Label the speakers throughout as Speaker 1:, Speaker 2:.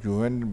Speaker 1: UN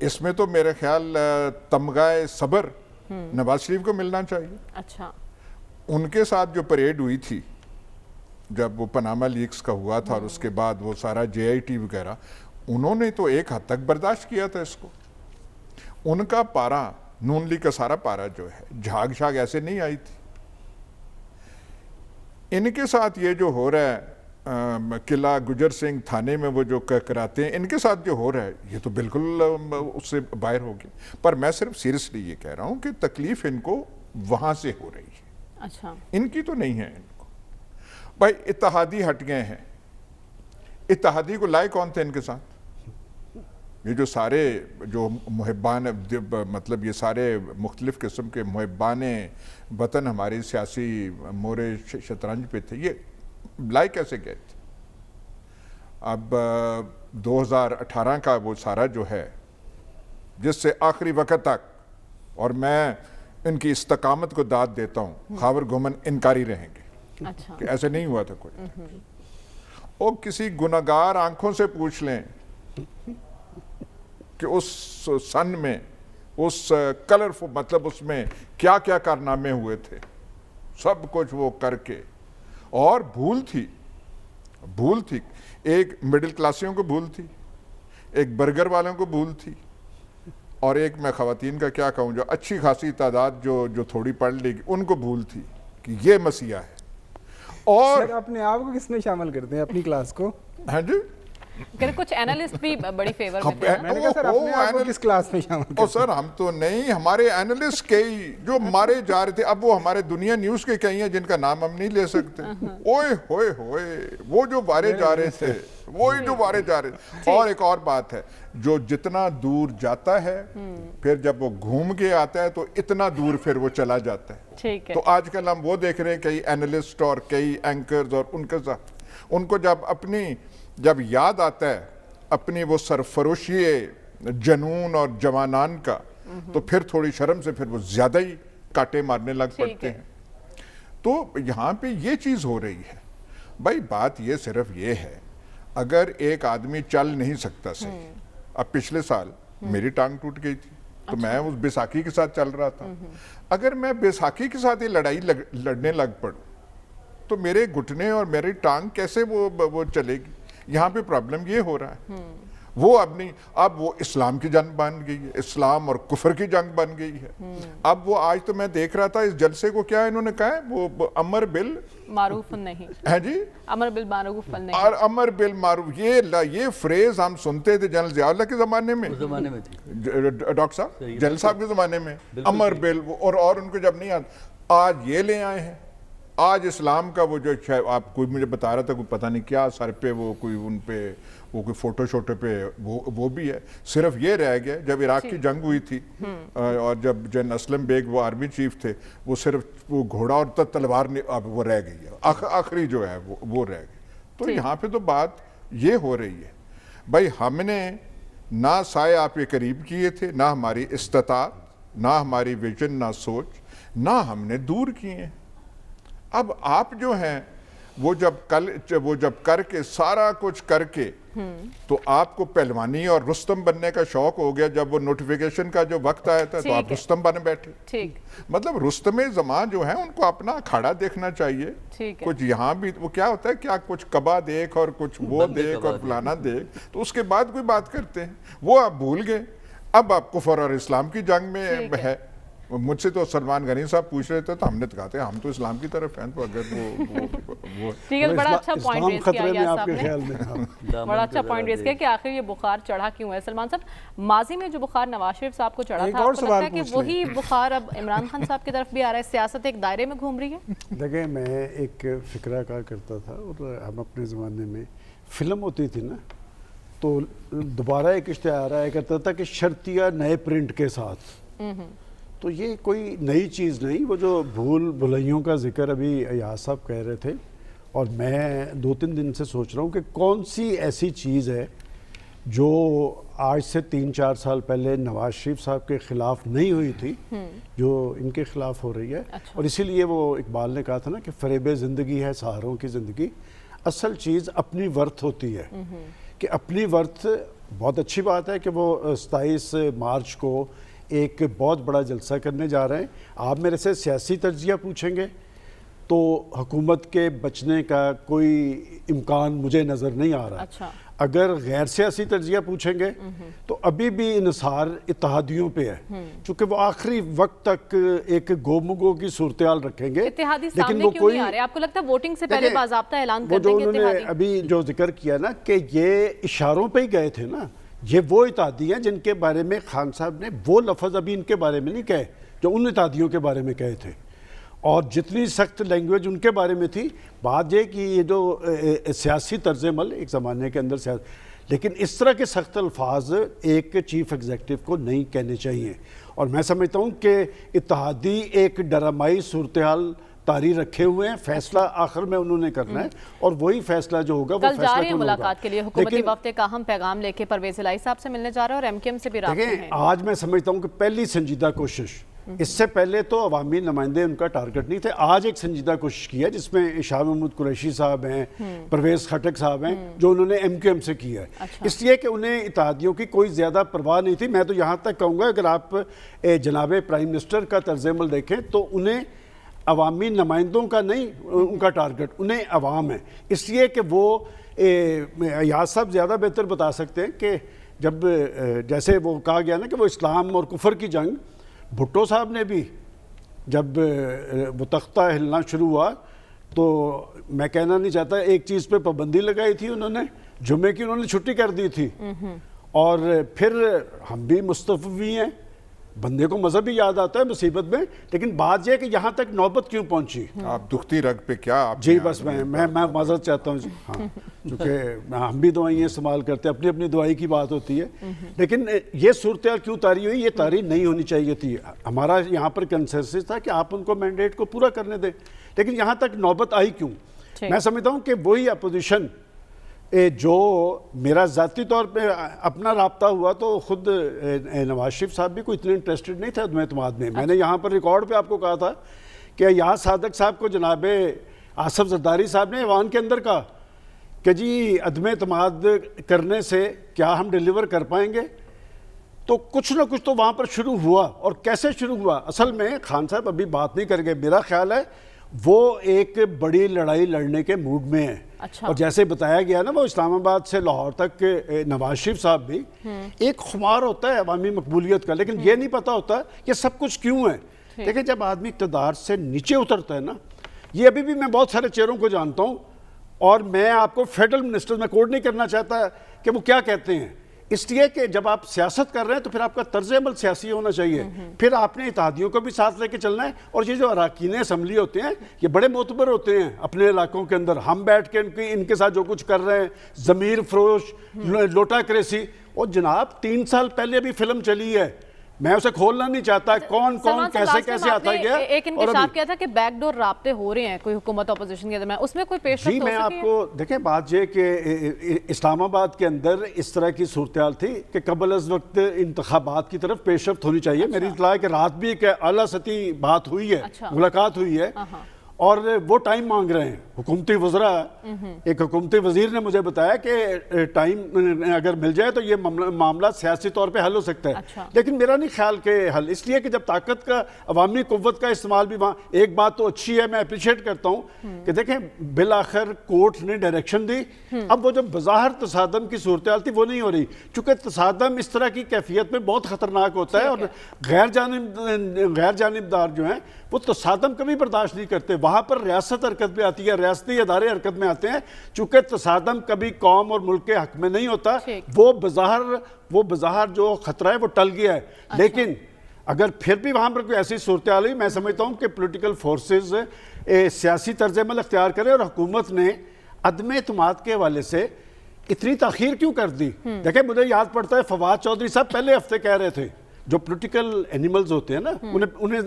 Speaker 1: اس میں تو میرے خیال تمغہ صبر نواز شریف کو ملنا چاہیے.
Speaker 2: اچھا.
Speaker 1: ان کے ساتھ جو پریڈ ہوئی تھی جب وہ پاناما لیکس کا ہوا تھا اور اس کے بعد وہ سارا JIT وغیرہ, انہوں نے تو ایک حد تک برداشت کیا تھا اس کو. ان کا پارا, نون لیگ کا سارا پارا جو ہے, جھاگ شاگ ایسے نہیں آئی تھی. ان کے ساتھ یہ جو ہو رہا ہے قلعہ گجر سنگھ تھانے میں وہ جو کراتے ہیں, ان کے ساتھ جو ہو رہا ہے یہ تو بالکل اس سے باہر ہو گیا. پر میں صرف سیریسلی یہ کہہ رہا ہوں کہ تکلیف ان کو وہاں سے ہو رہی ہے.
Speaker 2: اچھا.
Speaker 1: ان کی تو نہیں ہے. ان کو بھائی اتحادی ہٹ گئے ہیں. اتحادی کو لائے کون تھے ان کے ساتھ؟ یہ جو سارے جو محبان, مطلب یہ سارے مختلف قسم کے محبان وطن ہماری سیاسی مورے شطرنج پہ تھے, یہ لائے کیسے گئے تھے؟ اب 2018 کا وہ سارا جو ہے جس سے آخری وقت تک, اور میں ان کی استقامت کو داد دیتا ہوں, خاور گھومن انکاری رہیں گے کہ ایسے نہیں ہوا تھا کوئی. اور کسی گناہگار آنکھوں سے پوچھ لیں کہ اس سن میں, اس کلرفل, مطلب اس میں کیا کیا کارنامے ہوئے تھے. سب کچھ وہ کر کے, اور بھول تھی. ایک مڈل کلاسیوں کو بھول تھی, ایک برگر والوں کو بھول تھی, اور ایک میں خواتین کا کیا کہوں جو اچھی خاصی تعداد جو تھوڑی پڑھ لے گی ان کو بھول تھی کہ یہ مسیح ہے. اور
Speaker 3: سر اپنے آپ کو کس میں شامل کرتے ہیں اپنی کلاس کو؟
Speaker 1: ہاں جی,
Speaker 2: کچھ اینالسٹ بھی بڑی فیور میں تھے.
Speaker 3: میں نے کہا سر اپنے آپ کو کس کلاس میں شامل کرتے ہیں؟
Speaker 1: سر ہم تو نہیں, ہمارے اینالسٹ کئی جو مارے جا رہے تھے, اب وہ ہمارے دنیا نیوز کے کئی ہیں جن کا نام ہم نہیں لے سکتے. اوئے ہوئے ہوئے وہ جو مارے جا رہے تھے, وہی جو مارے جا رہے تھے. اور ایک اور بات ہے, جو جتنا دور جاتا ہے پھر جب وہ گھوم کے آتا ہے تو اتنا دور پھر وہ چلا جاتا ہے. تو آج کل ہم وہ دیکھ رہے ہیں کئی اینالسٹ اور کئی اینکرز, اور ان کے ساتھ ان کو جب یاد آتا ہے اپنی وہ سرفروشی جنون اور جوانان کا, تو پھر تھوڑی شرم سے پھر وہ زیادہ ہی کاٹے مارنے لگ پڑتے ہیں. تو یہاں پہ یہ چیز ہو رہی ہے. بھائی بات یہ صرف یہ ہے, اگر ایک آدمی چل نہیں سکتا صحیح, اب پچھلے سال میری ٹانگ ٹوٹ گئی تھی تو میں اس بیساکھی کے ساتھ چل رہا تھا. اگر میں بیساکھی کے ساتھ یہ لڑائی لڑنے لگ پڑوں تو میرے گھٹنے اور میری ٹانگ کیسے وہ چلے گی؟ یہاں پہ پرابلم یہ ہو رہا ہے. وہ اب نہیں, اب وہ اسلام کی جنگ بن گئی ہے, اسلام اور کفر کی جنگ بن گئی ہے. اب وہ آج تو میں دیکھ رہا تھا اس جلسے کو, کیا انہوں نے کہا ہے, وہ امر بل
Speaker 2: معروف نہیں ہے جی, امر بل معروف نہیں,
Speaker 1: اور امر بل معروف, یہ فریز ہم سنتے تھے جنرل ضیاء اللہ کے زمانے میں, ڈاکٹر صاحب جنرل صاحب کے زمانے میں امر بل, اور ان کو جب نہیں آتا, آج یہ لے آئے ہیں. آج اسلام کا وہ جو آپ کوئی مجھے بتا رہا تھا, کوئی پتہ نہیں کیا سر پہ وہ کوئی ان پہ وہ کوئی فوٹو شوٹو پہ وہ بھی ہے. صرف یہ رہ گیا جب عراق کی جنگ ہوئی تھی اور جب جنرل اسلم بیگ وہ آرمی چیف تھے, وہ صرف وہ گھوڑا اور تلوار وہ رہ گئی ہے, آخری جو ہے وہ رہ گئی. تو یہاں پہ تو بات یہ ہو رہی ہے, بھائی ہم نے نہ سائے آپ کے قریب کیے تھے, نہ ہماری استطاعت, نہ ہماری ویژن, نہ سوچ, نہ ہم نے دور کیے ہیں. اب آپ جو ہیں وہ جب کر کے سارا کچھ کر کے, تو آپ کو پہلوانی اور رستم بننے کا شوق ہو گیا. جب وہ نوٹیفیکیشن کا جو وقت آیا تھا تو آپ رستم بنے بیٹھے. مطلب رستم زمان جو ہیں ان کو اپنا اکھاڑا دیکھنا چاہیے. کچھ یہاں بھی وہ کیا ہوتا ہے, کیا کچھ کبا دیکھ اور کچھ وہ دیکھ اور فلانا دیکھ, تو اس کے بعد کوئی بات کرتے ہیں. وہ آپ بھول گئے. اب آپ کفر اور اسلام کی جنگ میں ہے. مجھ سے تو سلمان غنی صاحب پوچھ رہے تھے تو ہم نے کہا تھا ہم تو اسلام کی طرف ہیں, تو اگر وہ
Speaker 2: بڑا اچھا پوائنٹ ریز کیا یاسر صاحب نے, بڑا اچھا پوائنٹ ریز کیا کہ آخر یہ بخار چڑھا کیوں ہے. سلمان صاحب, ماضی میں جو بخار نواز شریف صاحب کو چڑھا تھا, آپ کو لگتا ہے کہ وہی بخار اب عمران خان صاحب کی طرف بھی آ رہا ہے, سیاست ایک دائرے میں گھوم رہی ہے؟
Speaker 4: دیکھیں, میں ایک فکرہ کہا کرتا تھا, اور ہم اپنے زمانے میں فلم ہوتی تھی نا, تو دوبارہ ایک اشتہار آیا کرتا تھا کہ شرطیہ نئے پرنٹ کے ساتھ. تو یہ کوئی نئی چیز نہیں. وہ جو بھول بھلائیوں کا ذکر ابھی ایاز صاحب کہہ رہے تھے, اور میں 2-3 دن سے سوچ رہا ہوں کہ کون سی ایسی چیز ہے جو آج سے 3-4 سال پہلے نواز شریف صاحب کے خلاف نہیں ہوئی تھی, جو ان کے خلاف ہو رہی ہے. اور اسی لیے وہ اقبال نے کہا تھا نا کہ فریب زندگی ہے سہاروں کی زندگی. اصل چیز اپنی ورتھ ہوتی ہے, کہ اپنی ورتھ بہت اچھی بات ہے کہ وہ 27 مارچ کو ایک بہت بڑا جلسہ کرنے جا رہے ہیں. آپ میرے سے سیاسی تجزیہ پوچھیں گے تو حکومت کے بچنے کا کوئی امکان مجھے نظر نہیں آ رہا.
Speaker 2: اچھا.
Speaker 4: اگر غیر سیاسی تجزیہ پوچھیں گے تو ابھی بھی انحصار اتحادیوں پہ ہے, چونکہ وہ آخری وقت تک ایک گومگو کی صورتحال رکھیں گے.
Speaker 2: اتحادی سامنے کیوں نہیں آ رہے؟ آپ کو لگتا ہے ووٹنگ سے پہلے باضابطہ اعلان کر دیں گے اتحادی؟
Speaker 4: انہوں نے ابھی جو ذکر کیا نا کہ یہ اشاروں پہ ہی گئے تھے نا, یہ وہ اتحادی ہیں جن کے بارے میں خان صاحب نے وہ لفظ ابھی ان کے بارے میں نہیں کہے جو ان اتحادیوں کے بارے میں کہے تھے, اور جتنی سخت لینگویج ان کے بارے میں تھی. بات یہ کہ یہ جو سیاسی طرز عمل ایک زمانے کے اندر لیکن اس طرح کے سخت الفاظ ایک چیف ایگزیکٹو کو نہیں کہنے چاہیے. اور میں سمجھتا ہوں کہ اتحادی ایک ڈرامائی صورتحال طاری رکھے ہوئے ہیں, فیصلہ آخر میں انہوں نے کرنا ہے, اور وہی فیصلہ جو ہوگا وہ
Speaker 2: کل جا رہے ہیں ملاقات کے لیے حکومتی وفد کا اہم پیغام لے کے پرویز الہی صاحب سے ملنے جا رہے ہیں اور ایم کیو ایم سے بھی رابطے ہیں.
Speaker 4: آج میں سمجھتا ہوں کہ پہلی سنجیدہ کوشش, اس سے پہلے تو عوامی نمائندے ان کا ٹارگٹ نہیں تھے, آج ایک سنجیدہ کوشش کی ہے جس میں شاہ محمود قریشی صاحب ہیں, پرویز خٹک صاحب ہیں, جو انہوں نے ایم کیو ایم سے کیا ہے. اس لیے کہ انہیں اتحادیوں کی کوئی زیادہ پرواہ نہیں تھی. میں تو یہاں تک کہوں گا اگر آپ جناب پرائم منسٹر کا طرز عمل دیکھیں تو انہیں عوامی نمائندوں کا نہیں ان کا ٹارگٹ, انہیں عوام ہے. اس لیے کہ وہ یاد صاحب زیادہ بہتر بتا سکتے ہیں کہ جب جیسے وہ کہا گیا نا کہ وہ اسلام اور کفر کی جنگ, بھٹو صاحب نے بھی جب وہ تختہ ہلنا شروع ہوا تو میں کہنا نہیں چاہتا ایک چیز پہ پابندی لگائی تھی انہوں نے, جمعے کی انہوں نے چھٹی کر دی تھی. اور پھر ہم بھی مستفوی ہیں, بندے کو مذہب بھی یاد آتا ہے مصیبت میں, لیکن بات یہ کہ یہاں تک نوبت کیوں پہنچی؟
Speaker 1: آپ دکھتی رگ پہ کیا
Speaker 4: جی بس میں معذرت چاہتا ہوں. ہاں کیونکہ ہم بھی دعائیں استعمال کرتے ہیں, اپنی اپنی دعائی کی بات ہوتی ہے. لیکن یہ صورتحال کیوں طاری ہوئی؟ یہ طاری نہیں ہونی چاہیے تھی. ہمارا یہاں پر کنسنسس تھا کہ آپ ان کو مینڈیٹ کو پورا کرنے دیں, لیکن یہاں تک نوبت آئی کیوں؟ میں سمجھتا ہوں کہ وہی اپوزیشن جو میرا ذاتی طور پہ اپنا رابطہ ہوا تو خود نواز شریف صاحب بھی کوئی اتنے انٹرسٹڈ نہیں تھے عدم اعتماد میں. میں نے یہاں پر ریکارڈ پہ آپ کو کہا تھا کہ یاس صادق صاحب کو جناب آصف زرداری صاحب نے ایوان کے اندر کہا کہ جی عدم اعتماد کرنے سے کیا ہم ڈیلیور کر پائیں گے؟ تو کچھ نہ کچھ تو وہاں پر شروع ہوا. اور کیسے شروع ہوا؟ اصل میں خان صاحب ابھی بات نہیں کر گئے, میرا خیال ہے وہ ایک بڑی لڑائی لڑنے کے موڈ میں ہیں. اور جیسے بتایا گیا نا وہ اسلام آباد سے لاہور تک نواز شریف صاحب بھی ایک خمار ہوتا ہے عوامی مقبولیت کا, لیکن یہ نہیں پتا ہوتا یہ سب کچھ کیوں ہے. لیکن جب آدمی اقتدار سے نیچے اترتا ہے نا, یہ ابھی بھی میں بہت سارے چہروں کو جانتا ہوں, اور میں آپ کو فیڈرل منسٹر میں کوٹ نہیں کرنا چاہتا کہ وہ کیا کہتے ہیں, اس لیے کہ جب آپ سیاست کر رہے ہیں تو پھر آپ کا طرز عمل سیاسی ہونا چاہیے. پھر آپ نے اتحادیوں کو بھی ساتھ لے کے چلنا ہے. اور یہ جو اراکین اسمبلی ہوتے ہیں یہ بڑے معتبر ہوتے ہیں اپنے علاقوں کے اندر, ہم بیٹھ کے ان کے ساتھ جو کچھ کر رہے ہیں, ضمیر فروش, لوٹا کریسی. اور جناب 3 سال پہلے بھی فلم چلی ہے, میں اسے کھولنا نہیں چاہتا کون کیسے آتا گیا.
Speaker 2: ایک انکشاف کیا تھا کہ بیک ڈور رابطے ہو رہے ہیں کوئی حکومت اپوزیشن کے درمیان, اس میں کوئی پیش رفت ہو سکی ہے؟
Speaker 4: میں آپ کو دیکھیں بات یہ کہ اسلام آباد کے اندر اس طرح کی صورتحال تھی کہ قبل از وقت انتخابات کی طرف پیش رفت ہونی چاہیے. میری اطلاع ہے کہ رات بھی ایک اعلیٰ سطحی بات ہوئی ہے, ملاقات ہوئی ہے, اور وہ ٹائم مانگ رہے ہیں حکومتی وزراء. ایک حکومتی وزیر نے مجھے بتایا کہ ٹائم اگر مل جائے تو یہ معاملہ سیاسی طور پہ حل ہو سکتا ہے. لیکن میرا نہیں خیال کہ حل, اس لیے کہ جب طاقت کا عوامی قوت کا استعمال بھی وہاں, ایک بات تو اچھی ہے میں اپریشیٹ کرتا ہوں کہ دیکھیں بالآخر کورٹ نے ڈائریکشن دی. اب وہ جو بظاہر تصادم کی صورتحال تھی وہ نہیں ہو رہی, چونکہ تصادم اس طرح کی کیفیت میں بہت خطرناک ہوتا ہے, اور غیر جانبدار جو ہیں وہ تصادم کبھی برداشت نہیں کرتے. وہاں پر ریاست حرکت میں آتی ہے, ریاستی ادارے حرکت میں آتے ہیں, چونکہ تصادم کبھی قوم اور ملک کے حق میں نہیں ہوتا. وہ بظاہر جو خطرہ ہے وہ ٹل گیا ہے. لیکن اگر پھر بھی وہاں پر کوئی ایسی صورتحال ہوئی, میں سمجھتا ہوں کہ پولیٹیکل فورسز سیاسی طرز عمل اختیار کریں, اور حکومت نے عدم اعتماد کے حوالے سے اتنی تاخیر کیوں کر دی. دیکھیں مجھے یاد پڑتا ہے فواد چودھری صاحب پہلے ہفتے کہہ رہے تھے, جو پولیٹیکل اینیملز ہوتے ہیں نا انہیں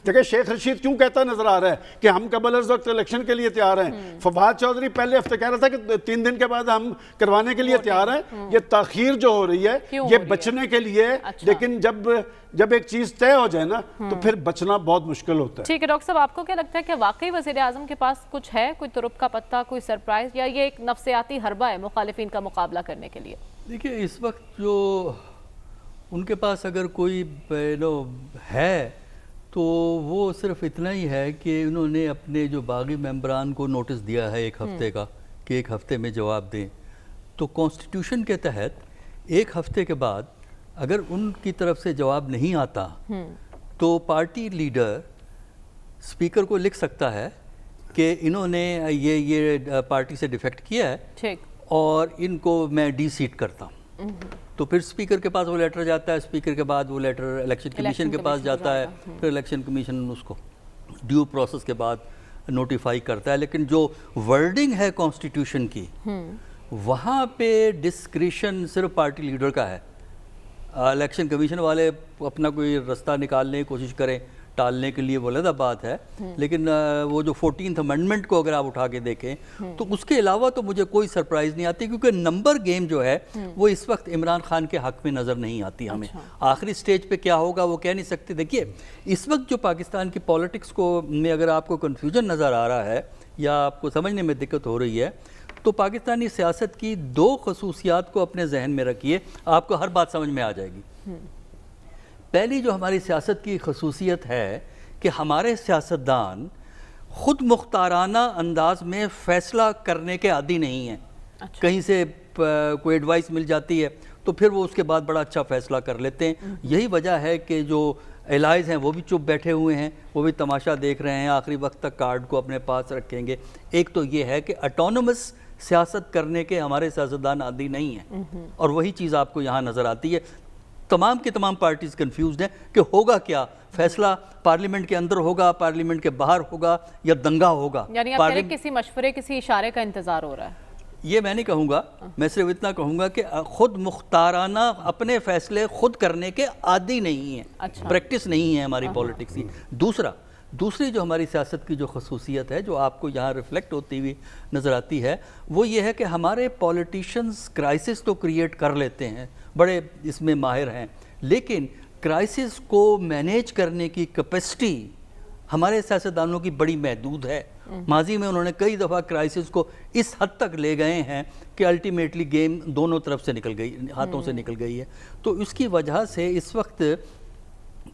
Speaker 4: دیکھیں شیخ رشید کیوں کہتا نظر آ رہا ہے کہ ہم قبل از وقت الیکشن کے لیے تیار ہیں. فواد چودھری پہلے ہفتے کہہ رہا تھا کہ 3 دن کے بعد ہم کروانے کے لیے تیار ہیں. یہ تاخیر جو ہو رہی ہے یہ بچنے کے لیے, لیکن جب ایک چیز طے ہو جائے نا تو پھر بچنا بہت مشکل ہوتا ہے.
Speaker 2: ٹھیک ہے ڈاکٹر صاحب, آپ کو کیا لگتا ہے کہ واقعی وزیر اعظم کے پاس کچھ ہے, کوئی ترپ کا پتہ, کوئی سرپرائز, یا یہ ایک نفسیاتی حربہ ہے مخالفین کا مقابلہ کرنے کے لیے؟
Speaker 5: دیکھیے اس وقت جو ان کے پاس اگر کوئی ہے تو وہ صرف اتنا ہی ہے کہ انہوں نے اپنے جو باغی ممبران کو نوٹس دیا ہے 1 ہفتے کا کہ 1 ہفتے میں جواب دیں. تو کانسٹیٹیوشن کے تحت 1 ہفتے کے بعد اگر ان کی طرف سے جواب نہیں آتا تو پارٹی لیڈر اسپیکر کو لکھ سکتا ہے کہ انہوں نے یہ پارٹی سے ڈیفیکٹ کیا ہے اور ان کو میں ڈی سیٹ کرتا ہوں. تو پھر اسپیکر کے پاس وہ لیٹر جاتا ہے, اسپیکر کے بعد وہ لیٹر الیکشن کمیشن کے پاس جاتا ہے, پھر الیکشن کمیشن اس کو ڈیو پروسیس کے بعد نوٹیفائی کرتا ہے. لیکن جو ورڈنگ ہے کانسٹیٹیوشن کی وہاں پہ ڈسکریشن صرف پارٹی لیڈر کا ہے. الیکشن کمیشن والے اپنا کوئی رستہ نکالنے کی کوشش کریں ٹالنے کے لیے وہ علیحدہ بات ہے, لیکن وہ جو 14th امینڈمنٹ کو اگر آپ اٹھا کے دیکھیں تو اس کے علاوہ تو مجھے کوئی سرپرائز نہیں آتی, کیونکہ نمبر گیم جو ہے وہ اس وقت عمران خان کے حق میں نظر نہیں آتی ہمیں. آخری سٹیج پہ کیا ہوگا وہ کہہ نہیں سکتے. دیکھیے اس وقت جو پاکستان کی پالیٹکس کو میں اگر آپ کو کنفیوژن نظر آ رہا ہے یا آپ کو سمجھنے میں دقت ہو رہی ہے تو پاکستانی سیاست کی 2 خصوصیات کو اپنے ذہن میں رکھیے, آپ کو ہر بات سمجھ میں آ جائے گی. پہلی جو ہماری سیاست کی خصوصیت ہے کہ ہمارے سیاستدان خود مختارانہ انداز میں فیصلہ کرنے کے عادی نہیں ہیں. کہیں سے کوئی ایڈوائس مل جاتی ہے تو پھر وہ اس کے بعد بڑا اچھا فیصلہ کر لیتے ہیں. یہی وجہ ہے کہ جو الائز ہیں وہ بھی چپ بیٹھے ہوئے ہیں, وہ بھی تماشا دیکھ رہے ہیں, آخری وقت تک کارڈ کو اپنے پاس رکھیں گے. ایک تو یہ ہے کہ اٹونومس سیاست کرنے کے ہمارے سیاستدان عادی نہیں ہیں, اور وہی چیز آپ کو یہاں نظر آتی ہے. تمام کی تمام پارٹیز کنفیوزڈ ہیں کہ ہوگا کیا, فیصلہ پارلیمنٹ کے اندر ہوگا, پارلیمنٹ کے باہر ہوگا یا دنگا ہوگا.
Speaker 2: یعنی آپ کہہ رہے ہیں کسی مشورے کسی اشارے کا انتظار ہو رہا ہے.
Speaker 5: یہ میں نہیں کہوں گا, میں صرف اتنا کہوں گا کہ خود مختارانہ اپنے فیصلے خود کرنے کے عادی نہیں ہیں, پریکٹس نہیں ہے ہماری پالیٹکس کی. دوسری جو ہماری سیاست کی جو خصوصیت ہے جو آپ کو یہاں ریفلیکٹ ہوتی ہوئی نظر آتی ہے وہ یہ ہے کہ ہمارے پولیٹیشنز کرائسس تو کریٹ کر لیتے ہیں, بڑے اس میں ماہر ہیں, لیکن کرائسس کو مینیج کرنے کی کیپیسٹی ہمارے سیاستدانوں کی بڑی محدود ہے. ماضی میں انہوں نے کئی دفعہ کرائسس کو اس حد تک لے گئے ہیں کہ الٹیمیٹلی گیم دونوں طرف سے نکل گئی, ہاتھوں سے نکل گئی ہے. تو اس کی وجہ سے اس وقت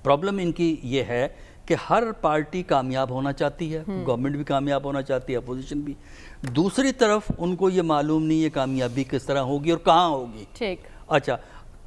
Speaker 5: پرابلم ان کی یہ ہے کہ ہر پارٹی کامیاب ہونا چاہتی ہے, گورنمنٹ بھی کامیاب ہونا چاہتی ہے, اپوزیشن بھی. دوسری طرف ان کو یہ معلوم نہیں ہے کامیابی کس طرح ہوگی اور کہاں ہوگی. اچھا,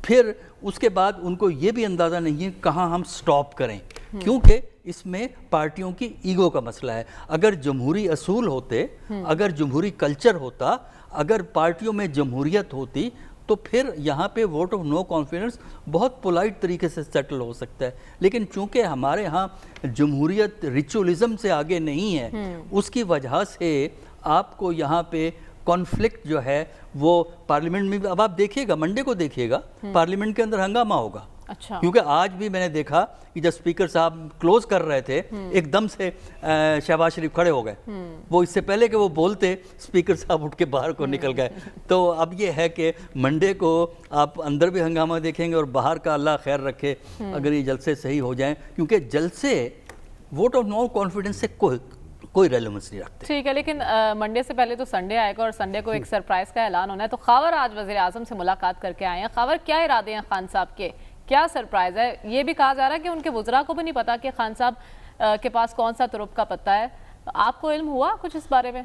Speaker 5: پھر اس کے بعد ان کو یہ بھی اندازہ نہیں ہے کہاں ہم سٹاپ کریں, کیونکہ اس میں پارٹیوں کی ایگو کا مسئلہ ہے. اگر جمہوری اصول ہوتے, اگر جمہوری کلچر ہوتا, اگر پارٹیوں میں جمہوریت ہوتی تو پھر یہاں پہ ووٹ آف نو کانفیڈنس بہت پولائٹ طریقے سے سیٹل ہو سکتا ہے. لیکن چونکہ ہمارے ہاں جمہوریت ریچولزم سے آگے نہیں ہے, اس کی وجہ سے آپ کو یہاں پہ کانفلکٹ جو ہے وہ پارلیمنٹ میں, اب آپ دیکھیے گا منڈے کو دیکھیے گا پارلیمنٹ کے اندر ہنگامہ ہوگا. کیونکہ آج بھی میں نے دیکھا کہ جب اسپیکر صاحب کلوز کر رہے تھے ایک دم سے شہباز شریف کھڑے ہو گئے, وہ اس سے پہلے کہ وہ بولتے اسپیکر صاحب اٹھ کے باہر کو نکل گئے. تو اب یہ ہے کہ منڈے کو آپ اندر بھی ہنگامہ دیکھیں گے اور باہر کا اللہ خیر رکھے اگر یہ جلسے صحیح ہو جائیں, کیونکہ جلسے ووٹ آف نو کانفیڈنس سے کوئی ریلیونس نہیں رکھتے.
Speaker 2: ٹھیک ہے, لیکن منڈے سے پہلے تو سنڈے آئے گا اور سنڈے کو ایک سرپرائز کا اعلان ہونا ہے. تو خاور آج وزیر اعظم سے ملاقات کر کے آئے ہیں. خاور, کیا ارادے ہیں خان صاحب کے, کیا سرپرائز ہے؟ یہ بھی کہا جا رہا ہے کہ ان کے وزراء کو بھی نہیں پتا کہ خان صاحب کے پاس کون سا ترپ کا پتہ ہے. آپ کو علم ہوا کچھ اس بارے میں؟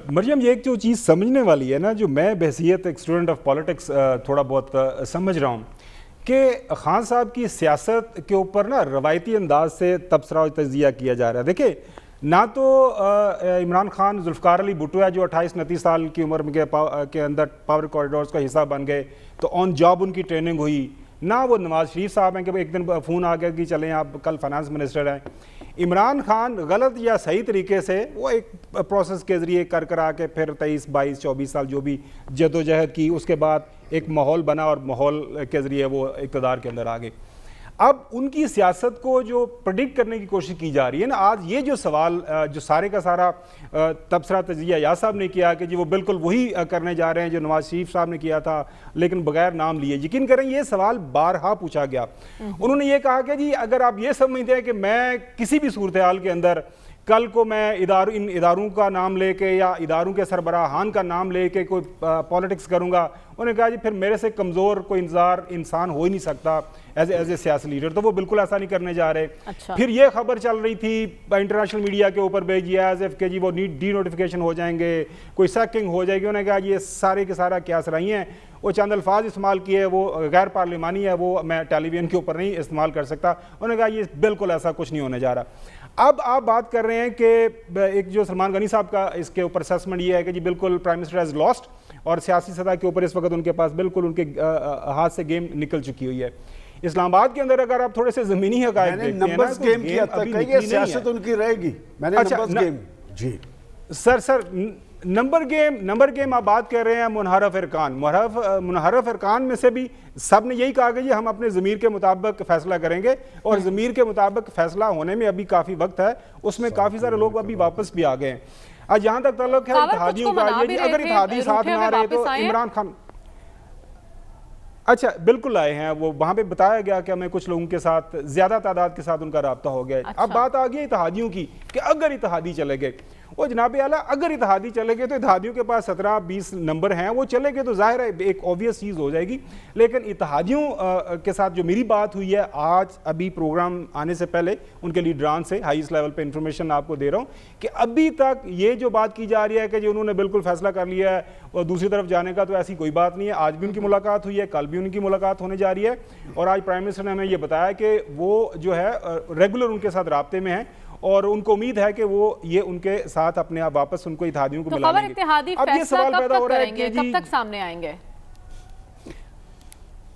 Speaker 3: مریم, یہ ایک جو چیز سمجھنے والی ہے نا, جو میں بحثیت ایک اسٹوڈنٹ آف پالیٹکس تھوڑا بہت سمجھ رہا ہوں, کہ خان صاحب کی سیاست کے اوپر نا روایتی انداز سے تبصرہ و تجزیہ کیا جا رہا ہے. دیکھیں, نہ تو عمران خان ذوالفقار علی بھٹو ہے جو 28-29 سال کی عمر کے اندر پاور کوریڈورز کا حصہ بن گئے تو آن جاب ان کی ٹریننگ ہوئی, نہ وہ نواز شریف صاحب ہیں کہ ایک دن فون آ گیا کہ چلیں آپ کل فائنانس منسٹر ہیں. عمران خان غلط یا صحیح طریقے سے وہ ایک پروسیس کے ذریعے کر آ کے پھر 23, 22, 24 سال جو بھی جدوجہد کی, اس کے بعد ایک ماحول بنا اور ماحول کے ذریعے وہ اقتدار کے اندر آ گئے. اب ان کی سیاست کو جو پریڈکٹ کرنے کی کوشش کی جا رہی ہے نا, آج یہ جو سوال جو سارے کا سارا تبصرہ تجزیہ یا صاحب نے کیا کہ جی وہ بالکل وہی کرنے جا رہے ہیں جو نواز شریف صاحب نے کیا تھا لیکن بغیر نام لیے. یقین کریں یہ سوال بارہا پوچھا گیا. انہوں نے یہ کہا کہ جی اگر آپ یہ سمجھتے ہیں کہ میں کسی بھی صورتحال کے اندر کل کو میں ان اداروں کا نام لے کے یا اداروں کے سربراہان کا نام لے کے کوئی پالیٹکس کروں گا, انہوں نے کہا جی پھر میرے سے کمزور کوئی انسان ہو ہی نہیں سکتا ایز اے سیاسی لیڈر, تو وہ بالکل ایسا نہیں کرنے جا رہے. پھر یہ خبر چل رہی تھی انٹرنیشنل میڈیا کے اوپر بھیجی ایز ایف کہ جی وہ ڈی نوٹیفیکیشن ہو جائیں گے, کوئی سیکنگ ہو جائے گی. انہوں نے کہا یہ سارے کے سارا کیا سرائی ہیں, وہ چند الفاظ استعمال کیے, وہ غیر پارلیمانی ہے, وہ میں ٹیلی ویژن کے اوپر نہیں استعمال کر سکتا. انہوں نے کہا یہ بالکل ایسا کچھ نہیں ہونے جا رہا. اب آپ بات کر رہے ہیں کہ ایک جو سلمان غنی صاحب کا اس کے اوپر اسسمنٹ یہ ہے کہ جی بالکل پرائم منسٹر ہیز لاسٹ, اور سیاسی سطح کے اوپر اس وقت ان کے پاس بالکل ان کے ہاتھ سے گیم نکل چکی ہوئی ہے. اسلام آباد کے اندر اگر آپ تھوڑے سے زمینی حقائق دیکھتے ہیں نا,
Speaker 4: نمبرز گیم کیا تھا کہ یہ سیاست ان کی رہے گی. میں نے نمبرز گیم, جی
Speaker 3: سر نمبر گیم آپ بات کر رہے ہیں. منحرف ارکان میں سے بھی سب نے یہی کہا کہ جی ہم اپنے ضمیر کے مطابق فیصلہ کریں گے, اور ضمیر کے مطابق فیصلہ ہونے میں ابھی کافی وقت ہے. اس میں کافی سارے لوگ ابھی واپس بھی آ گئے ہیں. آج یہاں تک تعلق ہے اتحادیوں کا, یہ اگر اتحادی ساتھ نہ آ رہے تو عمران خان اچھا بالکل آئے ہیں, وہ وہاں پہ بتایا گیا کہ ہمیں کچھ لوگوں کے ساتھ زیادہ تعداد کے ساتھ ان کا رابطہ ہو گیا. اب بات آ گئی اتحادیوں کی کہ اگر اتحادی چلے گئے, وہ جناب اعلیٰ اگر اتحادی چلے گئے تو اتحادیوں کے پاس 17-20 نمبر ہیں, وہ چلے گئے تو ظاہر ہے ایک اوبویس چیز ہو جائے گی. لیکن اتحادیوں کے ساتھ جو میری بات ہوئی ہے آج ابھی پروگرام آنے سے پہلے ان کے لیڈران سے ہائیسٹ لیول پہ انفارمیشن آپ کو دے رہا ہوں کہ ابھی تک یہ جو بات کی جا رہی ہے کہ جو انہوں نے بالکل فیصلہ کر لیا ہے اور دوسری طرف جانے کا, تو ایسی کوئی بات نہیں ہے. آج بھی ان کی ملاقات ہوئی ہے, کل بھی ان کی ملاقات ہونے جا رہی ہے, اور آج پرائم منسٹر نے ہمیں یہ بتایا کہ وہ جو ہے ریگولر ان کے ساتھ رابطے میں ہیں, اور ان کو امید ہے کہ وہ یہ ان کے ساتھ اپنے آپ واپس ان کو اتحادیوں کو بلا لیں گے.
Speaker 2: اب یہ سوال پیدا ہو رہا ہے کہ کب تک سامنے آئیں گے؟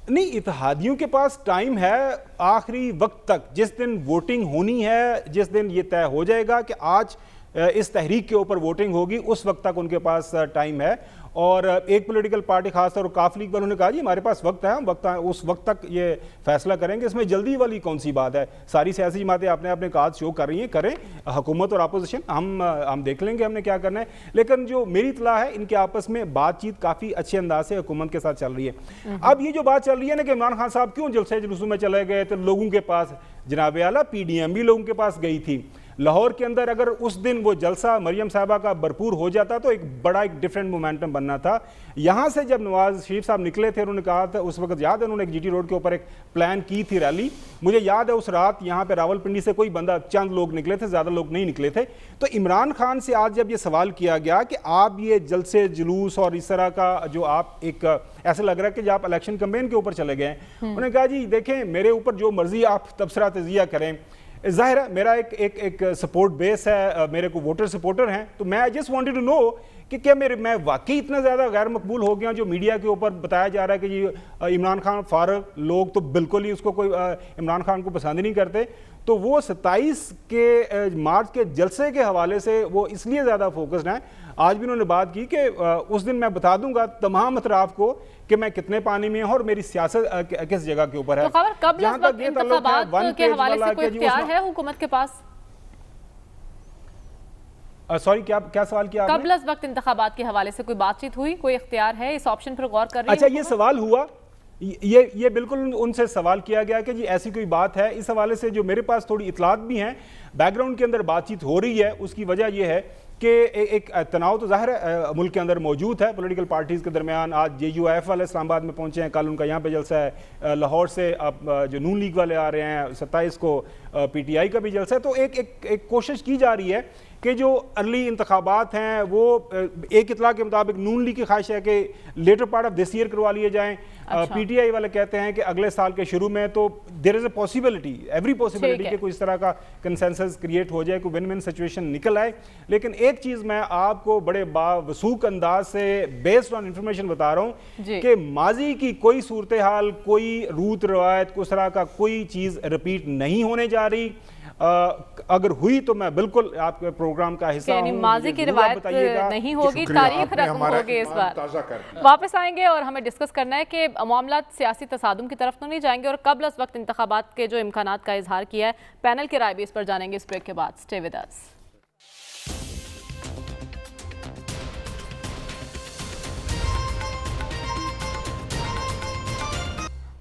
Speaker 3: نہیں, اتحادیوں کے پاس ٹائم ہے آخری وقت تک. جس دن ووٹنگ ہونی ہے, جس دن یہ طے ہو جائے گا کہ آج اس تحریک کے اوپر ووٹنگ ہوگی, اس وقت تک ان کے پاس ٹائم ہے. اور ایک پولیٹیکل پارٹی خاص طور کاف لیگ والوں نے کہا جی ہمارے پاس وقت ہے, ہم اس وقت تک یہ فیصلہ کریں گے, اس میں جلدی والی کون سی بات ہے. ساری سیاسی جماعتیں اپنے کاج شو کر رہی ہیں, کریں, حکومت اور اپوزیشن ہم دیکھ لیں گے ہم نے کیا کرنا ہے. لیکن جو میری اطلاع ہے ان کے آپس میں بات چیت کافی اچھے انداز سے حکومت کے ساتھ چل رہی ہے. اب یہ جو بات چل رہی ہے نا کہ عمران خان صاحب کیوں جلسے جلوسوں میں چلے گئے, تو لوگوں کے پاس جناب اعلیٰ پی ڈی ایم بھی لوگوں کے پاس گئی تھی. لاہور کے اندر اگر اس دن وہ جلسہ مریم صاحبہ کا بھرپور ہو جاتا تو ایک ڈفرینٹ مومنٹم بننا تھا. یہاں سے جب نواز شریف صاحب نکلے تھے, انہوں نے کہا تھا اس وقت یاد ہے انہوں نے ایک جی ٹی روڈ کے اوپر ایک پلان کی تھی ریلی, مجھے یاد ہے اس رات یہاں پہ راول پنڈی سے کوئی بندہ, چند لوگ نکلے تھے, زیادہ لوگ نہیں نکلے تھے. تو عمران خان سے آج جب یہ سوال کیا گیا کہ آپ یہ جلسے جلوس اور اس طرح کا جو آپ ایک ایسا لگ رہا ہے کہ جب آپ الیکشن کمپین کے اوپر چلے گئے, انہوں نے کہا جی دیکھیں میرے اوپر جو مرضی آپ تبصرہ تجزیہ کریں, ظاہر ہے میرا ایک سپورٹ بیس ہے, میرے کو ووٹر سپورٹر ہیں, تو میں جسٹ وانٹڈ ٹو نو کہ کیا میں واقعی اتنا زیادہ غیر مقبول ہو گیا جو میڈیا کے اوپر بتایا جا رہا ہے کہ یہ عمران خان فارغ, لوگ تو بالکل ہی اس کو کوئی عمران خان کو پسند نہیں کرتے. تو وہ 27 کے مارچ کے جلسے کے حوالے سے وہ اس لیے زیادہ فوکسڈ ہیں. آج بھی انہوں نے بات کی کہ اس دن میں بتا دوں گا تمام اطراف کو کہ میں کتنے پانی میں ہوں اور میری سیاست کس جگہ کے اوپر ہے.
Speaker 2: تو خبر قبل از وقت انتخابات کے حوالے سے کوئی اختیار ہے حکومت کے پاس؟
Speaker 3: سوری کیا سوال کیا آپ نے؟
Speaker 2: قبل از وقت انتخابات کے حوالے سے کوئی بات چیت ہوئی, کوئی اختیار ہے, اس آپشن پر غور کر رہی ہے؟
Speaker 3: اچھا یہ سوال ہوا, یہ بالکل ان سے سوال کیا گیا کہ جی ایسی کوئی بات ہے. اس حوالے سے جو میرے پاس تھوڑی اطلاعات بھی ہیں, بیک گراؤنڈ کے اندر بات چیت ہو رہی ہے. اس کی وجہ یہ ہے کہ ایک تناؤ تو ظاہر ہے ملک کے اندر موجود ہے پولیٹیکل پارٹیز کے درمیان. آج جے یو ایف والے اسلام آباد میں پہنچے ہیں, کل ان کا یہاں پہ جلسہ ہے, لاہور سے اب جو نون لیگ والے آ رہے ہیں, 27 کو پی ٹی آئی کا بھی جلسہ ہے. تو ایک کوشش کی جا رہی ہے کہ جو ارلی انتخابات ہیں وہ ایک اطلاع کے مطابق نون لیگ کی خواہش ہے کہ later part of this year کروا لیے جائیں. پی ٹی آئی والے کہتے ہیں کہ اگلے سال کے شروع میں. تو دیر از اے پاسبلٹی, ایوری پاسبلٹی کہ کوئی اس طرح کا کنسنسس کریٹ ہو جائے, کوئی ون ون سچویشن نکل آئے. لیکن ایک چیز میں آپ کو بڑے باوثوق انداز سے بیسڈ آن انفارمیشن بتا رہا ہوں کہ ماضی کی کوئی صورتحال, کوئی روت روایت, کوئی اس طرح کا کوئی چیز رپیٹ نہیں ہونے جا رہی. اگر ہوئی تو میں بالکل آپ کے پروگرام کا حصہ ہوں.
Speaker 2: یعنی ماضی کی روایت نہیں ہوگی, تاریخ رقم ہوگی. اس بار واپس آئیں گے اور ہمیں ڈسکس کرنا ہے کہ معاملات سیاسی تصادم کی طرف تو نہیں جائیں گے, اور قبل از وقت انتخابات کے جو امکانات کا اظہار کیا ہے, پینل کی رائے بھی اس پر جانیں گے اس بریک کے بعد. Stay with us.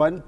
Speaker 4: 1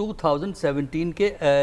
Speaker 5: 2017